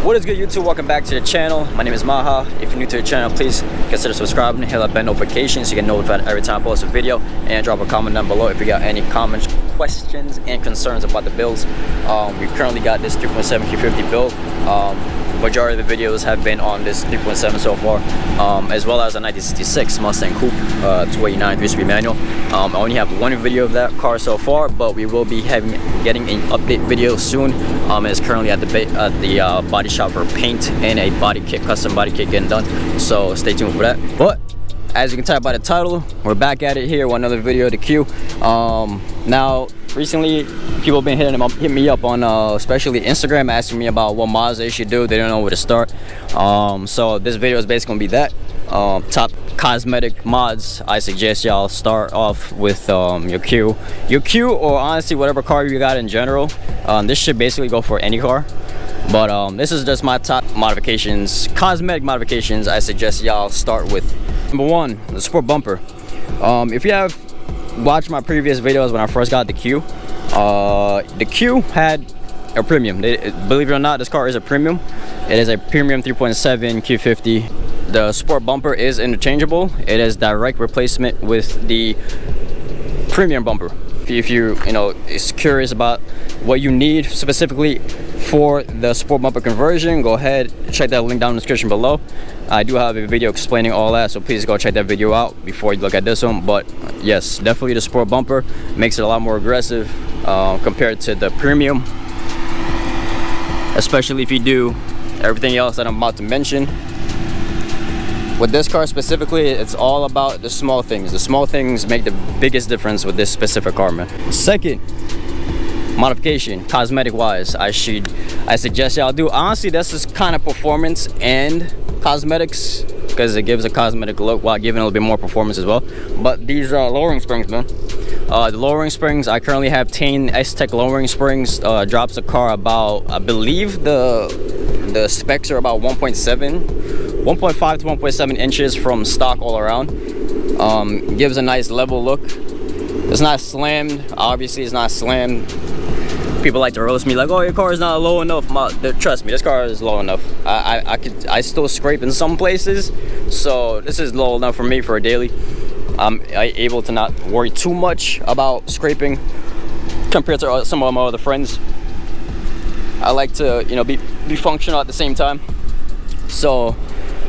What is good, YouTube? Welcome back to the channel. My name is Maha. If you're new to the channel, please consider subscribing and hit that bell notification so you get notified every time I post a video, and drop a comment down below if you got any comments, questions, and concerns about the builds. We currently got this 3.7 Q50 build. Majority of the videos have been on this 3.7 so far, as well as a 1966 Mustang Coupe 289 3-speed manual. I only have one video of that car so far, but we will be getting an update video soon. It's currently at the body shop for paint and a body kit, custom body kit getting done, so stay tuned for that. But as you can tell by the title, we're back at it here with another video of the Q. Now recently people have been hitting me up on especially Instagram, asking me about what mods they should do. They don't know where to start. So this video is basically gonna be that top cosmetic mods. I suggest y'all start off with your Q, or honestly whatever car you got in general. This should basically go for any car, but this is just my top modifications, cosmetic modifications I suggest y'all start with. Number one, the sport bumper. If you have watched my previous videos when I first got the Q had a premium. Believe it or not, this car is a premium. It is a premium 3.7 Q50. The sport bumper is interchangeable. It is direct replacement with the premium bumper. If you is curious about what you need specifically for the sport bumper conversion, go ahead, check that link down in the description below. I do have a video explaining all that, so please go check that video out before you look at this one. But yes, definitely the sport bumper makes it a lot more aggressive compared to the premium, especially if you do everything else that I'm about to mention. With this car specifically, it's all about the small things. The small things make the biggest difference with this specific car, man. Second modification, cosmetic wise, I suggest y'all do. Honestly, that's just kind of performance and cosmetics, because it gives a cosmetic look while giving a little bit more performance as well. But these lowering springs, man. The lowering springs, I currently have Tane S-Tech lowering springs. Drops the car about, I believe the specs are about 1.5 to 1.7 inches from stock all around. Gives a nice level look. It's not slammed, obviously it's not slammed. People like to roast me like, oh, your car is not low enough. Trust me, this car is low enough. I still scrape in some places, so this is low enough for me for a daily. I'm able to not worry too much about scraping compared to some of my other friends. I like to be functional at the same time. So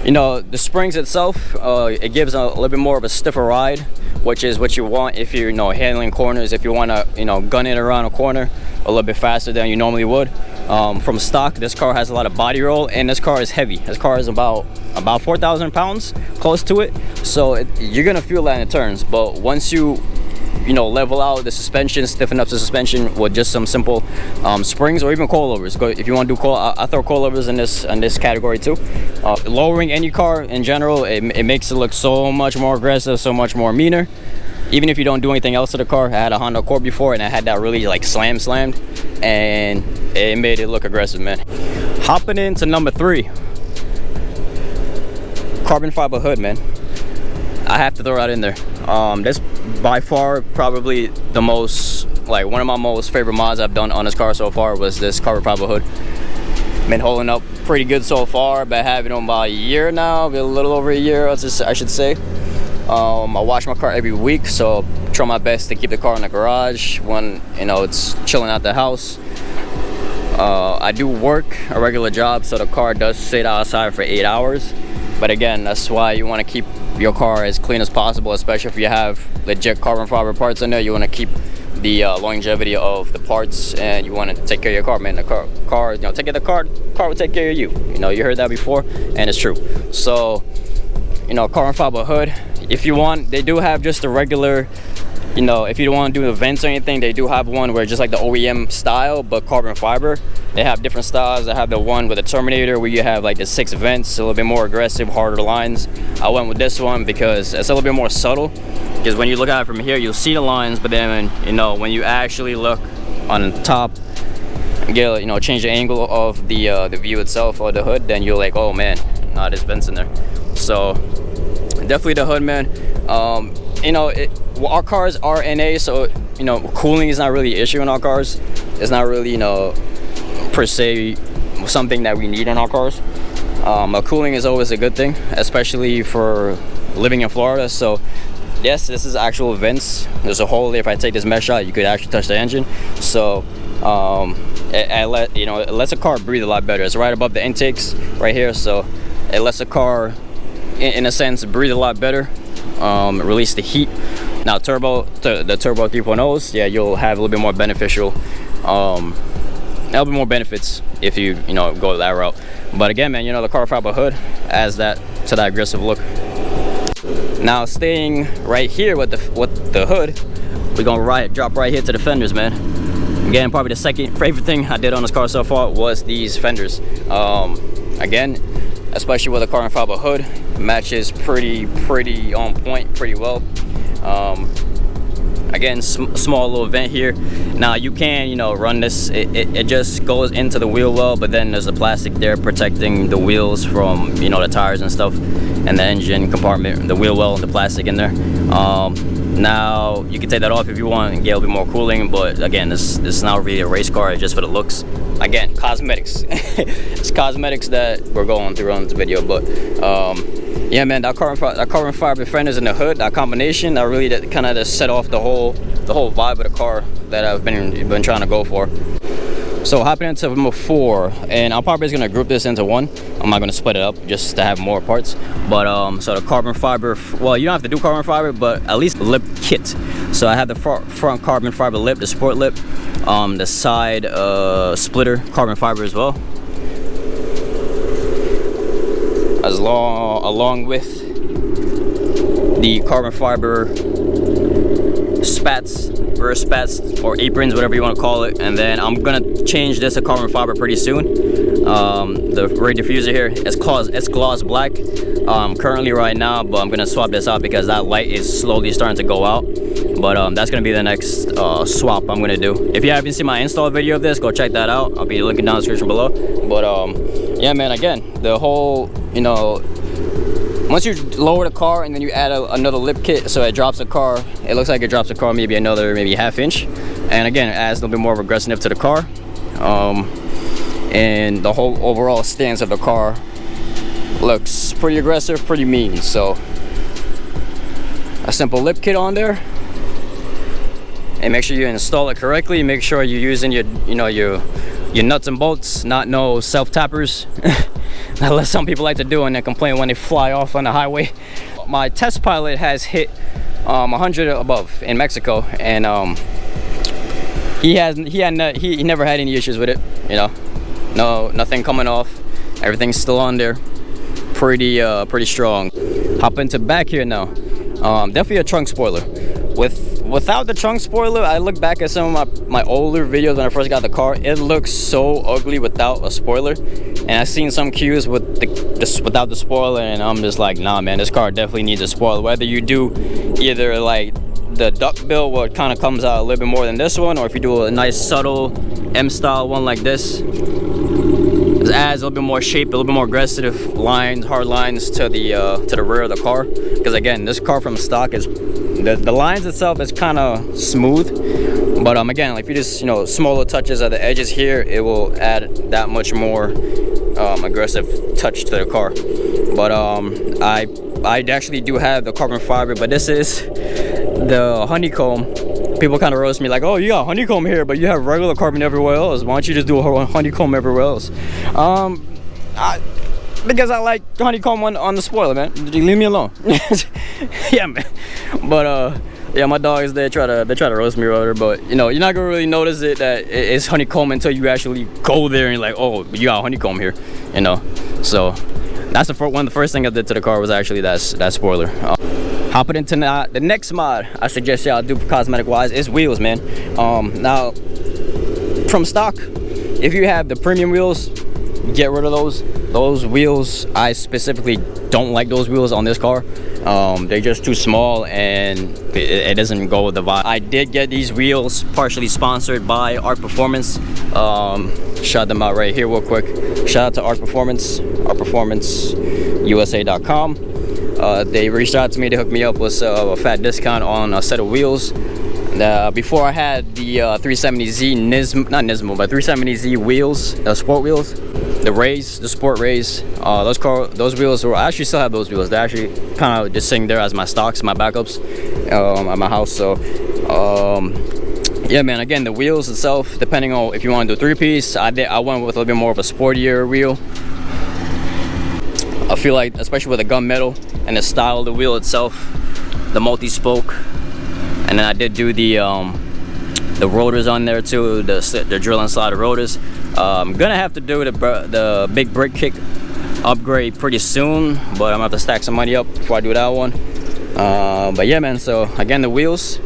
the springs itself, it gives a little bit more of a stiffer ride, which is what you want if you're handling corners. If you want to gun it around a corner a little bit faster than you normally would. From stock, this car has a lot of body roll, and this car is heavy. This car is about 4,000 pounds, close to it. So you're gonna feel that in the turns. But once you level out the suspension, stiffen up the suspension with just some simple springs or even coilovers. If you want to do I throw coilovers in this category too. Lowering any car in general, it makes it look so much more aggressive, so much more meaner. Even if you don't do anything else to the car. I had a Honda Accord before, and I had that really slammed, and it made it look aggressive, man. Hopping into number 3, carbon fiber hood, man. I have to throw that in there. This by far probably the most, one of my most favorite mods I've done on this car so far was this carbon fiber hood. Been holding up pretty good so far, but I have it on about a year now, a little over a year, I should say. I wash my car every week, so try my best to keep the car in the garage when it's chilling out the house. I do work a regular job, so the car does sit outside for 8 hours. But again, that's why you want to keep your car as clean as possible, especially if you have legit carbon fiber parts in there. You want to keep the longevity of the parts, and you want to take care of your car, man. The car, take care of the car will take care of you. You heard that before, and it's true. So carbon fiber hood, if you want, they do have just a regular, if you don't want to do events or anything, they do have one where just like the OEM style but carbon fiber. They have different styles. They have the one with the Terminator where you have the 6 vents, a little bit more aggressive, harder lines. I went with this one because it's a little bit more subtle, because when you look at it from here you'll see the lines, but then when you actually look on top and get change the angle of the view itself or the hood, then you're like, oh man, there's vents in there. So definitely the hood, man. Our cars are NA, so cooling is not really an issue in our cars. It's not really per se something that we need in our cars. Cooling is always a good thing, especially for living in Florida. So yes, this is actual vents. There's a hole there. If I take this mesh out, you could actually touch the engine. So it lets a car breathe a lot better. It's right above the intakes right here, so it lets the car in a sense breathe a lot better, release the heat. Now the turbo 3.0s, yeah, you'll have a little bit more beneficial, a little bit more benefits if you go that route. But again, man, the carbon fiber hood adds that to that aggressive look. Now staying right here with the hood, we're gonna drop right here to the fenders, man. Again, probably the second favorite thing I did on this car so far was these fenders. Again, especially with a carbon fiber hood, matches pretty on point, pretty well. Again, small little vent here. Now you can run this, it just goes into the wheel well, but then there's the plastic there protecting the wheels from the tires and stuff, and the engine compartment, the wheel well and the plastic in there. Now you can take that off if you want and get a little bit more cooling, but again, this is not really a race car, it's just for the looks. Again, cosmetics. It's cosmetics that we're going through on this video. But yeah, man, that carbon fiber fenders in the hood, that combination, that really kind of set off the whole vibe of the car that I've been trying to go for. So hopping into number 4, and I'm probably just gonna group this into one. I'm not gonna split it up just to have more parts. But so the carbon fiber, well, you don't have to do carbon fiber, but at least lip kit. So I have the front carbon fiber lip, the sport lip, the side splitter carbon fiber as well, along with the carbon fiber spats, rear spats or aprons, whatever you want to call it. And then I'm gonna change this to carbon fiber pretty soon. The rear diffuser here is gloss black currently right now, but I'm gonna swap this out because that light is slowly starting to go out. But that's gonna be the next swap I'm gonna do. If you haven't seen my install video of this, go check that out. I'll be linking down in the description below. But yeah, man, again, the whole once you lower the car and then you add another lip kit, so it drops the car, it looks like it drops the car maybe half inch, and again, it adds a little bit more of aggressiveness to the car, and the whole overall stance of the car looks pretty aggressive, pretty mean. So a simple lip kit on there, and make sure you install it correctly. Make sure you're using your nuts and bolts, not no self tappers. Unless some people like to do and then complain when they fly off on the highway. My test pilot has hit 100 above in Mexico, and he never had any issues with it. Nothing coming off. Everything's still on there. Pretty strong. Hop into back here now. Definitely a trunk spoiler. Without the trunk spoiler, I look back at some of my older videos when I first got the car. It looks so ugly without a spoiler, and I've seen some Qs without the spoiler, and I'm just like, nah, man, this car definitely needs a spoiler. Whether you do either like the duckbill, where it kind of comes out a little bit more than this one, or if you do a nice subtle M-style one like this, it adds a little bit more shape, a little bit more aggressive lines, hard lines to the rear of the car. Because again, this car from stock is the lines itself is kind of smooth, but again, if you just smaller touches at the edges here, it will add that much more aggressive touch to the car. But I actually do have the carbon fiber, but this is the honeycomb. People kind of roast me like, oh, you got honeycomb here, but you have regular carbon everywhere else. Why don't you just do a honeycomb everywhere else? Because I like honeycomb on the spoiler, man. Leave me alone. Yeah, man. But yeah, my dog is there. They try to roast me over there, but you're not gonna really notice it that it's honeycomb until you actually go there and you're like, oh, you got honeycomb here. So that's one of the first things I did to the car was actually that spoiler. Hopping into the next mod I suggest y'all do cosmetic wise is wheels, man. Now from stock, if you have the premium wheels, get rid of those wheels. I specifically don't like those wheels on this car. They're just too small and it doesn't go with the vibe. I did get these wheels partially sponsored by Arc Performance. Shout them out right here real quick. Shout out to Arc Performance, arcperformanceusa.com. They reached out to me to hook me up with a fat discount on a set of wheels. Before I had the 370Z but 370Z wheels, sport wheels. the rays, the sport rays. Those wheels were, I actually still have those wheels. They're actually kind of just sitting there as my stocks, my backups at my house. So yeah, man, again, the wheels itself, depending on if you want to do 3-piece, I went with a little bit more of a sportier wheel. I feel like, especially with the gunmetal and the style of the wheel itself, the multi-spoke, and then I did do the rotors on there too, the drill and slide rotors. I'm gonna have to do the big brake kick upgrade pretty soon, but I'm gonna have to stack some money up before I do that one. But yeah, man, so again, the wheels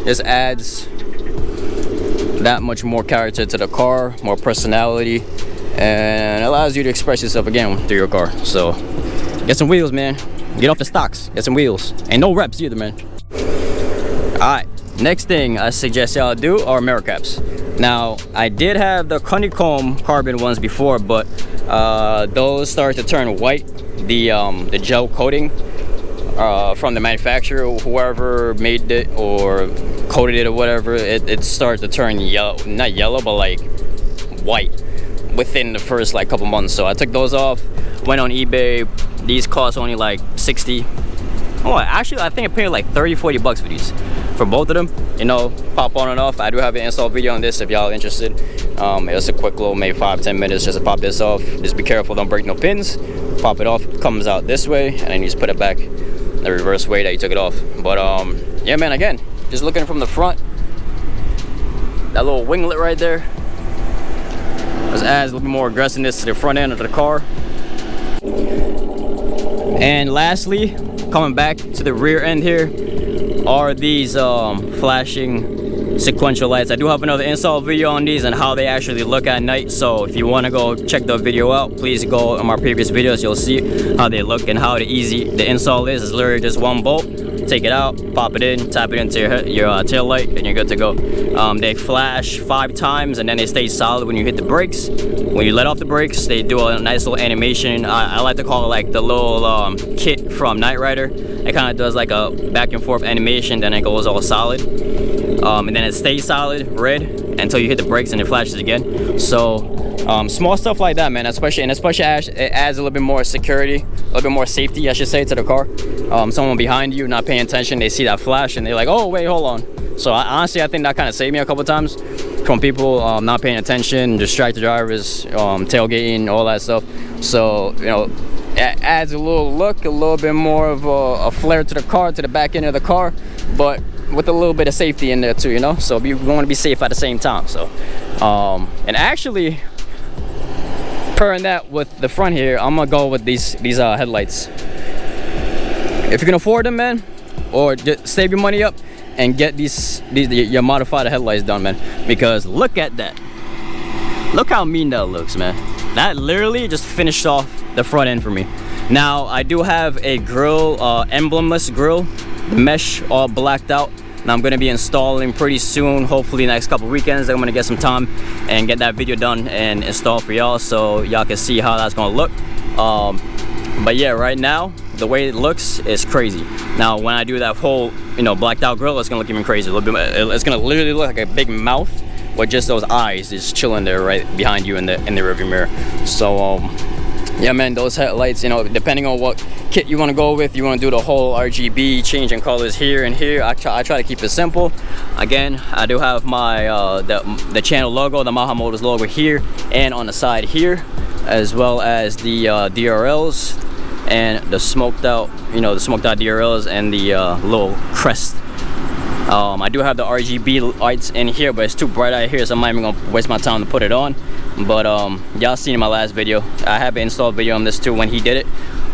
just adds that much more character to the car, more personality, and allows you to express yourself again through your car. So get some wheels, man. Get off the stocks, get some wheels, and no reps either, man. All right, next thing I suggest y'all do are mirror caps. Now, I did have the honeycomb carbon ones before, but those started to turn white. The gel coating from the manufacturer, whoever made it or coated it or whatever, it started to turn yellow, not yellow, but like white within the first like couple months. So I took those off, went on eBay. These cost only like 60. Oh, actually, I think I paid like 30-40 bucks for these, for both of them. You know, pop on and off. I do have an install video on this if y'all interested. It's a quick little, maybe 5-10 minutes just to pop this off. Just be careful, don't break no pins. Pop it off, comes out this way, and then you just put it back the reverse way that you took it off. But yeah, man, again, just looking from the front, that little winglet right there just adds a little bit more aggressiveness to the front end of the car. And lastly, coming back to the rear end here, are these flashing sequential lights. I do have another install video on these and how they actually look at night, so if you want to go check the video out, please go on my previous videos. You'll see how they look and how easy the install is. It's literally just one bolt, take it out, pop it in, tap it into your tail light, and you're good to go. They flash 5 times and then they stay solid when you hit the brakes. When you let off the brakes, they do a nice little animation. I like to call it like the little kit from Knight Rider. It kind of does like a back and forth animation, then it goes all solid, and then it stays solid red until you hit the brakes and it flashes again. So small stuff like that, man, especially it adds a little bit more security, a little bit more safety, I should say, to the car. Someone behind you not paying attention, they see that flash and they're like, oh wait, hold on. So honestly, I think that kind of saved me a couple times from people not paying attention, distracted drivers, tailgating, all that stuff. So, you know, it adds a little look, a little bit more of a flair to the car, to the back end of the car, but with a little bit of safety in there too, you know. So you want to be safe at the same time. So and actually, pairing that with the front here, I'm gonna go with these headlights. If you can afford them, man, or just save your money up and get your modified headlights done, man, because look at that. Look how mean that looks, man. That literally just finished off the front end for me. Now I do have a grill, emblemless grill, the mesh all blacked out, and I'm gonna be installing pretty soon, hopefully next couple weekends. I'm gonna get some time and get that video done and install for y'all, so y'all can see how that's gonna look. But yeah, right now the way it looks is crazy. Now when I do that whole, you know, blacked out grill, it's gonna look even crazy. It's gonna literally look like a big mouth with just those eyes just chilling there right behind you in the rearview mirror. So yeah, man, those headlights, you know, depending on what kit you want to go with, you want to do the whole RGB changing colors here and here. I try to keep it simple. Again, I do have my the channel logo, the Maha Motors logo here and on the side here, as well as the DRLs and the smoked out, you know, the smoked out DRLs and the little crest. I do have the RGB lights in here, but it's too bright out here, so I'm not even gonna waste my time to put it on. But y'all seen in my last video, I have an installed video on this too when he did it.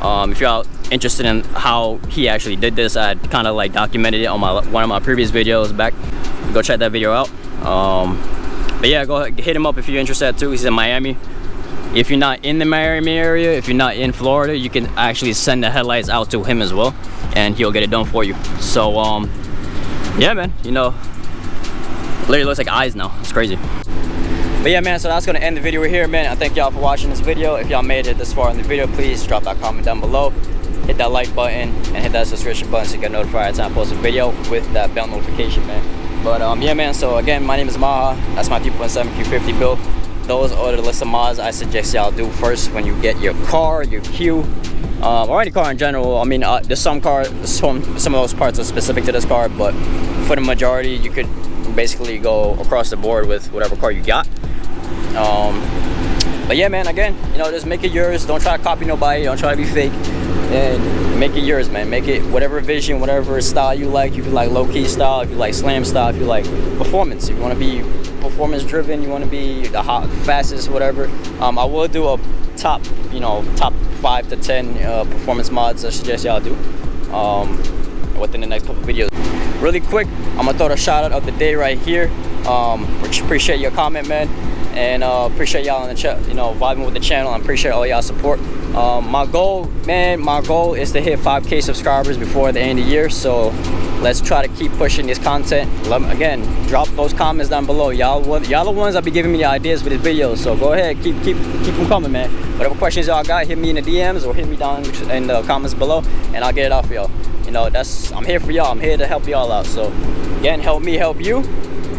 If y'all interested in how he actually did this, I kind of like documented it on one of my previous videos back. Go check that video out. But yeah, go ahead, hit him up if you're interested too. He's in Miami. If you're not in the Miami area, if you're not in Florida, you can actually send the headlights out to him as well, and he'll get it done for you. So yeah, man, you know, literally looks like eyes now. It's crazy. But yeah, man, so that's gonna end the video here, man. I thank y'all for watching this video. If y'all made it this far in the video, please drop that comment down below, hit that like button, and hit that subscription button so you get notified every time I post a video with that bell notification, man. But yeah, man, so again, my name is Maha. That's my 3.7 Q50 build. those are the list of mods I suggest y'all do first when you get your car, your Q, or any car in general. I mean, there's some of those parts are specific to this car, but for the majority, you could basically go across the board with whatever car you got. But yeah, man, again, you know, just make it yours. Don't try to copy nobody. Don't try to be fake. And make it yours, man. Make it whatever vision, whatever style you like. If you like low-key style, if you like slam style, if you like performance, if you want to be performance driven, you want to be the fastest, whatever. I will do a top 5 to 10 performance mods I suggest y'all do within the next couple videos. Really quick, I'm gonna throw the shout out of the day right here. Appreciate your comment, man, and appreciate y'all on the chat, you know, vibing with the channel. I appreciate all y'all support. My goal is to hit 5K subscribers before the end of the year, so let's try to keep pushing this content. Again, drop those comments down below. Y'all the ones that be giving me the ideas for this video, so go ahead, keep them coming, man. Whatever questions y'all got, hit me in the DMs or hit me down in the comments below, and I'll get it out for y'all. You know, I'm here for y'all. I'm here to help y'all out. So again, help me help you,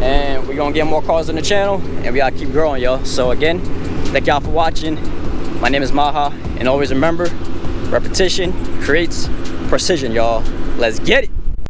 and we're gonna get more cars on the channel, and we gotta keep growing, y'all. So again, thank y'all for watching. My name is Maha, and always remember, repetition creates precision, y'all. Let's get it.